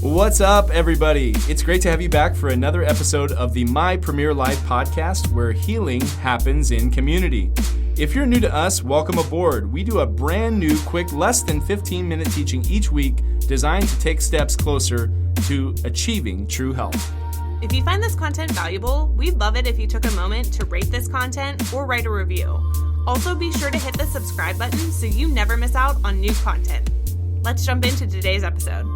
What's up, everybody? It's great to have you back for another episode of the My Premier Life podcast, where healing happens in community. If you're new to us, welcome aboard. We do a brand new, quick, less than 15-minute teaching each week designed to take steps closer to achieving true health. If you find this content valuable, we'd love it if you took a moment to rate this content or write a review. Also, be sure to hit the subscribe button so you never miss out on new content. Let's jump into today's episode.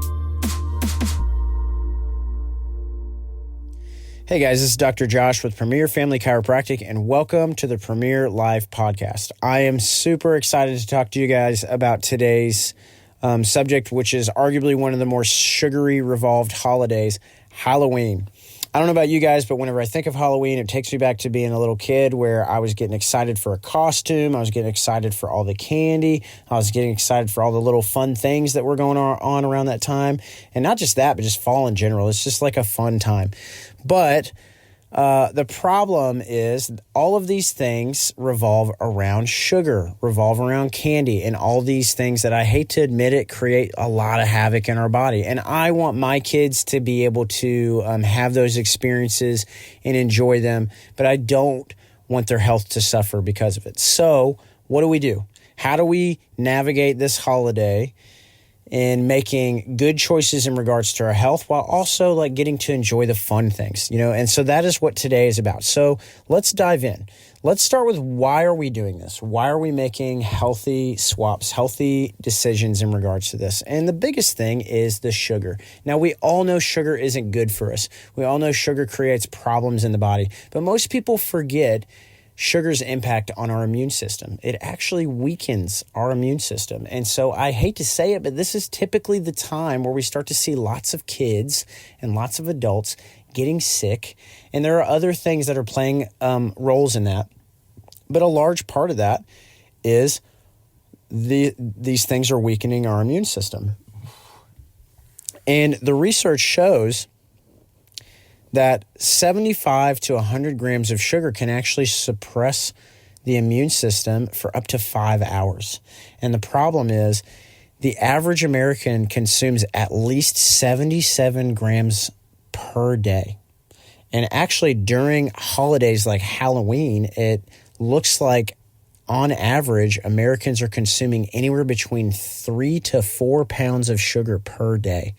Hey guys, this is Dr. Josh with Premier Family Chiropractic, and welcome to the Premier Life podcast. I am super excited to talk to you guys about today's subject, which is arguably one of the more sugary revolved holidays, Halloween. I don't know about you guys, but whenever I think of Halloween, it takes me back to being a little kid where I was getting excited for a costume. I was getting excited for all the candy. I was getting excited for all the little fun things that were going on around that time. And not just that, but just fall in general. It's just like a fun time. But the problem is all of these things revolve around sugar, revolve around candy, and all these things that I hate to admit it create a lot of havoc in our body. And I want my kids to be able to have those experiences and enjoy them, but I don't want their health to suffer because of it. So what do? How do we navigate this holiday in making good choices in regards to our health while also like getting to enjoy the fun things, And so that is what today is about. So let's dive in. Let's start with why are we doing this? Why are we making healthy swaps, healthy decisions in regards to this? And the biggest thing is the sugar. Now, we all know sugar isn't good for us. We all know sugar creates problems in the body, but most people forget sugar's impact on our immune system. It actually weakens our immune system. And so I hate to say it, but this is typically the time where we start to see lots of kids and lots of adults getting sick. And there are other things that are playing roles in that. But a large part of that is these things are weakening our immune system. And the research shows that 75 to 100 grams of sugar can actually suppress the immune system for up to 5 hours. And the problem is the average American consumes at least 77 grams per day. And actually during holidays like Halloween, it looks like on average, Americans are consuming anywhere between 3 to 4 pounds of sugar per day.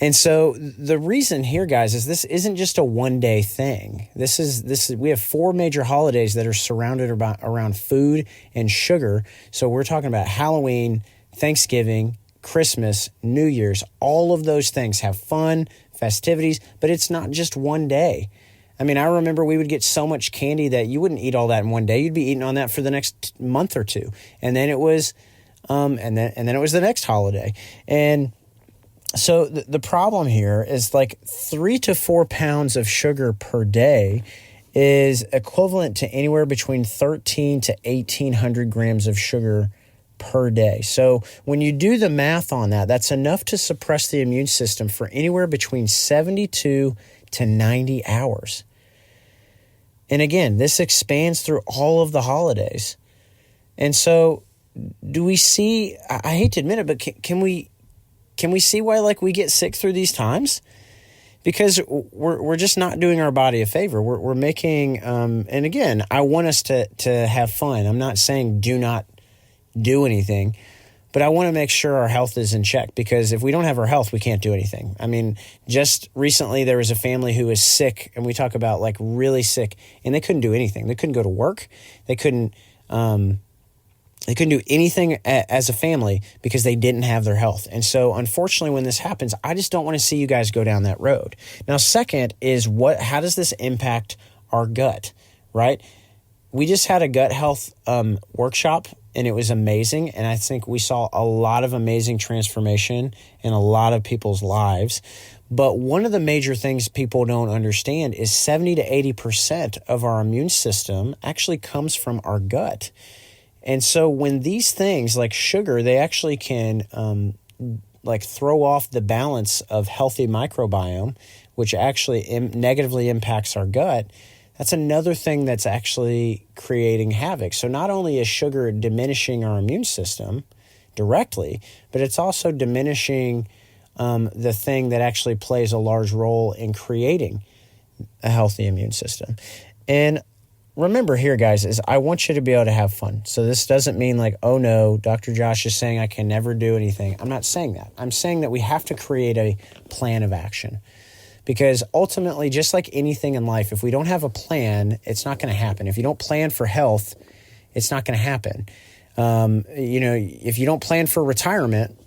And so the reason here, guys, is this isn't just a one-day thing. We have 4 major holidays that are surrounded around food and sugar. So we're talking about Halloween, Thanksgiving, Christmas, New Year's. All of those things have fun, festivities, but it's not just one day. I mean, I remember we would get so much candy that you wouldn't eat all that in one day. You'd be eating on that for the next month or two, and then it was, and then it was the next holiday, and so the problem here is like 3 to 4 pounds of sugar per day is equivalent to anywhere between 13 to 1,800 grams of sugar per day. So when you do the math on that, that's enough to suppress the immune system for anywhere between 72 to 90 hours. And again, this expands through all of the holidays. And so do we see, I hate to admit it, but can we see why like we get sick through these times? Because we're just not doing our body a favor. We're making, and again, I want us to have fun. I'm not saying do not do anything, but I want to make sure our health is in check, because if we don't have our health, we can't do anything. I mean, just recently there was a family who was sick, and we talk about like really sick, and they couldn't do anything. They couldn't go to work. They couldn't do anything as a family because they didn't have their health. And so unfortunately, when this happens, I just don't want to see you guys go down that road. Now, second is how does this impact our gut, right? We just had a gut health workshop, and it was amazing. And I think we saw a lot of amazing transformation in a lot of people's lives. But one of the major things people don't understand is 70 to 80% of our immune system actually comes from our gut. And so when these things like sugar, they actually can like throw off the balance of healthy microbiome, which actually negatively impacts our gut. That's another thing that's actually creating havoc. So not only is sugar diminishing our immune system directly, but it's also diminishing the thing that actually plays a large role in creating a healthy immune system. And remember here, guys, is I want you to be able to have fun. So this doesn't mean like, oh no, Dr. Josh is saying I can never do anything. I'm not saying that. I'm saying that we have to create a plan of action. Because ultimately, just like anything in life, if we don't have a plan, it's not going to happen. If you don't plan for health, it's not going to happen. If you don't plan for retirement,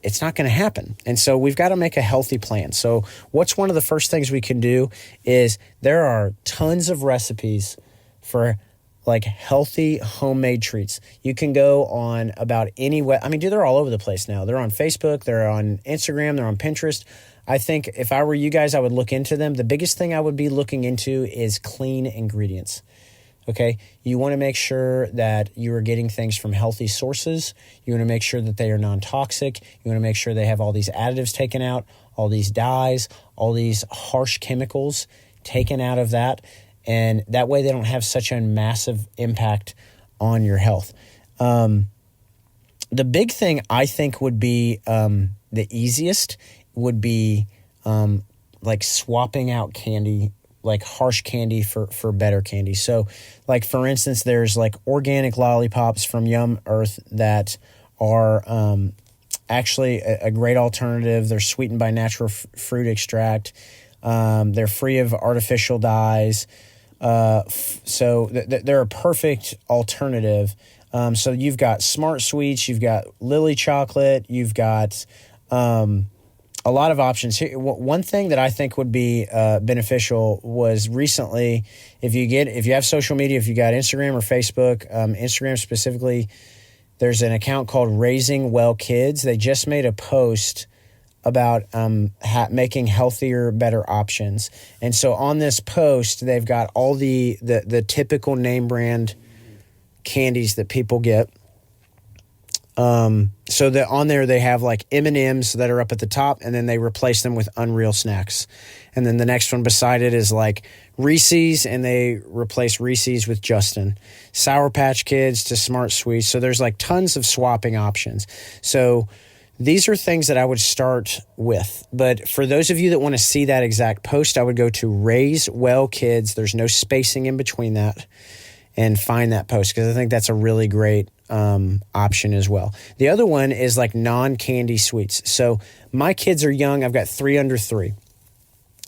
it's not going to happen. And so we've got to make a healthy plan. So what's one of the first things we can do is there are tons of recipes for like healthy homemade treats. You can go on about any way. I mean, dude, they're all over the place now. They're on Facebook, they're on Instagram, they're on Pinterest. I think if I were you guys, I would look into them. The biggest thing I would be looking into is clean ingredients. Okay, you want to make sure that you are getting things from healthy sources. You want to make sure that they are non-toxic. You want to make sure they have all these additives taken out, all these dyes, all these harsh chemicals taken out of that. And that way they don't have such a massive impact on your health. The big thing I think would be the easiest would be like swapping out candy, like harsh candy for better candy. So like, for instance, there's like organic lollipops from Yum Earth that are actually a great alternative. They're sweetened by natural fruit extract. They're free of artificial dyes. So they're a perfect alternative. So you've got Smart Sweets, you've got Lily Chocolate, you've got a lot of options here. One thing that I think would be beneficial was recently, if you have social media, if you got Instagram or Facebook, Instagram specifically, there's an account called Raising Well Kids. They just made a post about making healthier, better options. And so on this post, they've got all the typical name brand candies that people get. So that on there they have like M&Ms that are up at the top, and then they replace them with Unreal Snacks. And then the next one beside it is like Reese's, and they replace Reese's with Justin. Sour Patch Kids to Smart Sweets. So there's like tons of swapping options. So these are things that I would start with. But for those of you that want to see that exact post, I would go to Raise Well Kids. There's no spacing in between that, and find that post, because I think that's a really great option as well. The other one is like non-candy sweets. So my kids are young. I've got 3 under 3.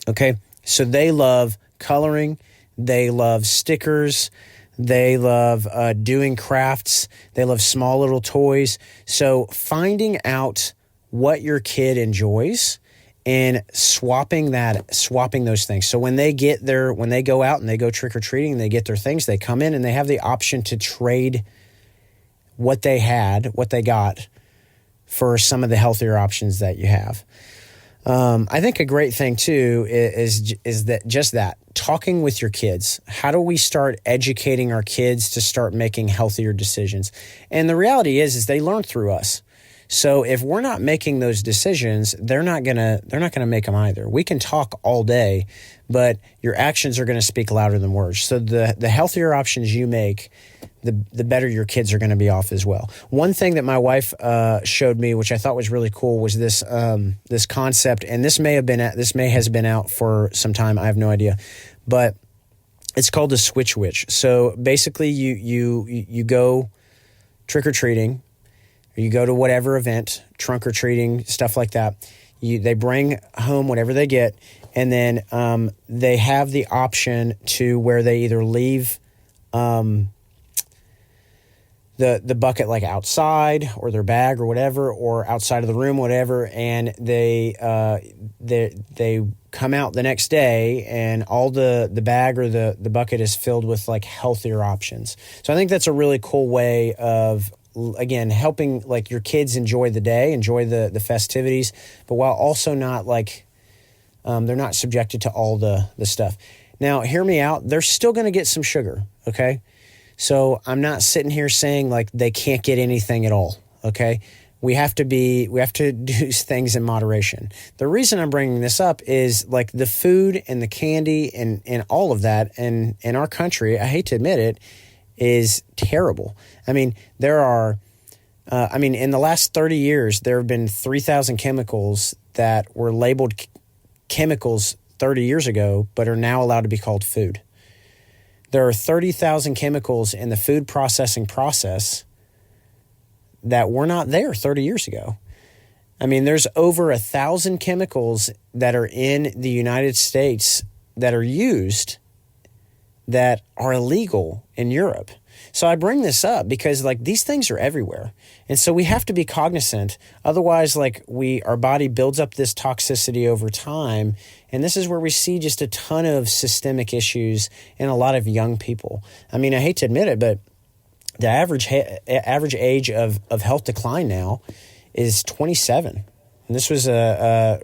Okay. So they love coloring. They love stickers. They love doing crafts. They love small little toys. So finding out what your kid enjoys and swapping those things. So when they go out and they go trick-or-treating and they get their things, they come in and they have the option to trade what they got for some of the healthier options that you have. I think a great thing too is that talking with your kids. How do we start educating our kids to start making healthier decisions? And the reality is they learn through us. So if we're not making those decisions, they're not gonna make them either. We can talk all day, but your actions are gonna speak louder than words. So the healthier options you make, the better your kids are going to be off as well. One thing that my wife showed me, which I thought was really cool, was this concept, and this may has been out for some time. I have no idea, but it's called the Switch Witch. So basically, you go trick or treating, or you go to whatever event, trunk or treating, stuff like that. They bring home whatever they get, and then they have the option to where they either leave the bucket like outside, or their bag or whatever, or outside of the room, whatever, and they come out the next day and all the bag or the bucket is filled with like healthier options. So I think that's a really cool way of, again, helping like your kids enjoy the day, enjoy the festivities, but while also not like they're not subjected to all the stuff. Now, hear me out. They're still going to get some sugar, okay? So I'm not sitting here saying like they can't get anything at all, okay? We have to do things in moderation. The reason I'm bringing this up is like the food and the candy and all of that in our country, I hate to admit it, is terrible. I mean, there are In the last 30 years, there have been 3,000 chemicals that were labeled chemicals 30 years ago, but are now allowed to be called food. There are 30,000 chemicals in the food processing process that were not there 30 years ago. There's over 1,000 chemicals that are in the United States that are used that are illegal in Europe. So I bring this up because these things are everywhere. And so we have to be cognizant. Otherwise, our body builds up this toxicity over time. And this is where we see just a ton of systemic issues in a lot of young people. I hate to admit it, but the average age of health decline now is 27. And this was a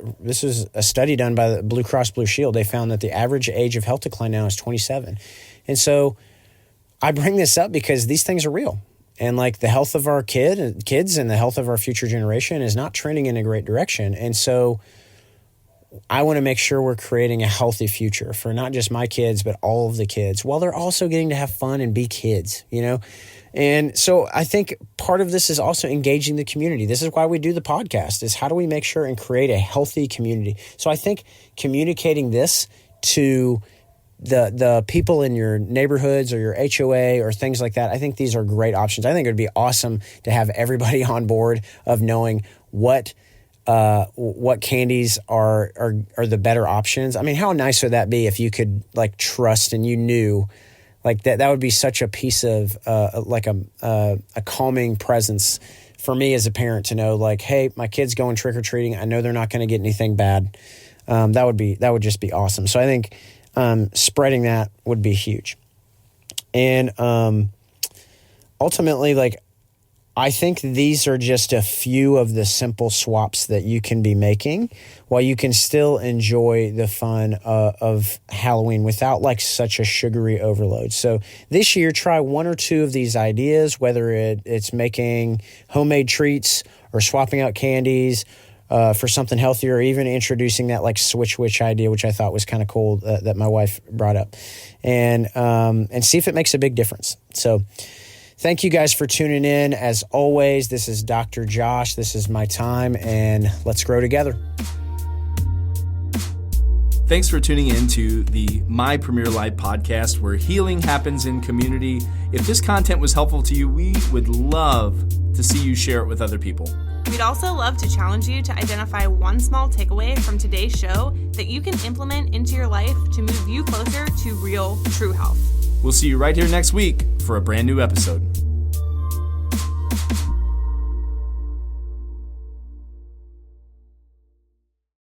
study done by the Blue Cross Blue Shield. They found that the average age of health decline now is 27. And so I bring this up because these things are real. And the health of our kids and the health of our future generation is not trending in a great direction. And so I want to make sure we're creating a healthy future for not just my kids, but all of the kids, while they're also getting to have fun and be kids, And so I think part of this is also engaging the community. This is why we do the podcast, is how do we make sure and create a healthy community? So I think communicating this to the people in your neighborhoods or your HOA or things like that, I think these are great options. I think it would be awesome to have everybody on board of knowing what candies are the better options. How nice would that be if you could trust and you knew that would be such a piece of a calming presence for me as a parent to know hey, my kid's going trick-or-treating. I know they're not going to get anything bad. That would just be awesome. So I think spreading that would be huge. And ultimately, I think these are just a few of the simple swaps that you can be making while you can still enjoy the fun of Halloween without such a sugary overload. So this year, try one or two of these ideas, whether it's making homemade treats or swapping out candies for something healthier, or even introducing that switch witch idea, which I thought was kind of cool that my wife brought up, and see if it makes a big difference. So thank you guys for tuning in. As always, this is Dr. Josh. This is my time, and let's grow together. Thanks for tuning in to the My Premier Life podcast, where healing happens in community. If this content was helpful to you, we would love to see you share it with other people. We'd also love to challenge you to identify one small takeaway from today's show that you can implement into your life to move you closer to real, true health. We'll see you right here next week for a brand new episode.